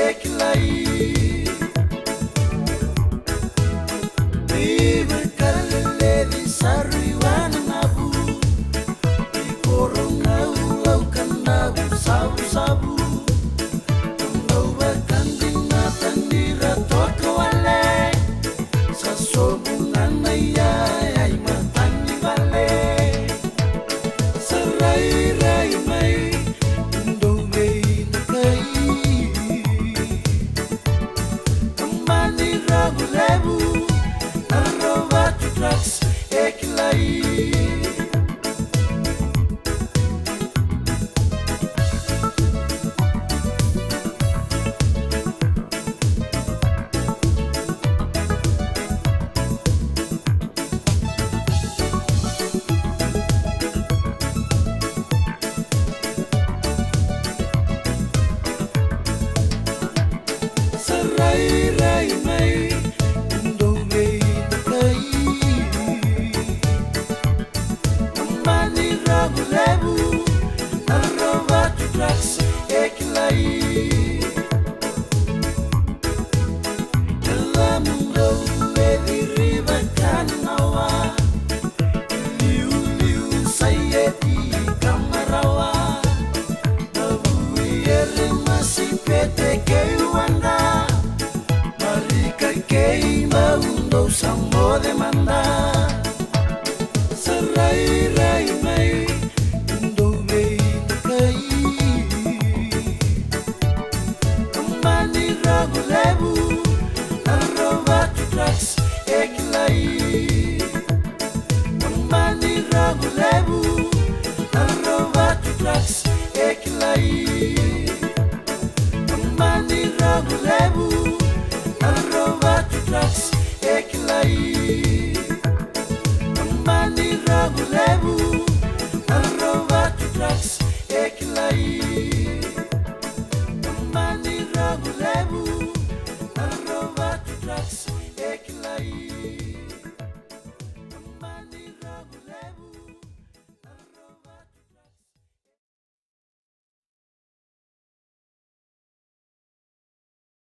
eklai Vive kalele di sarriwan nabu Ikorona ulau kanabu sabu-sabu Tunggawa kandina tandira toka wale Sasobungan naya ay matani wale Sarai-rai mai Tundogay na kay Kamani rabu-lebu Narovatu trucks eklai Sarai-rai mai Tundogay na kay Kamani rabu-lebu Narovatu trucks eklai Dalam daw mediriba kanawa Liu-liu saya di kamarawa Nabuire masih pete kewanda Marika kei maundo sambo demanda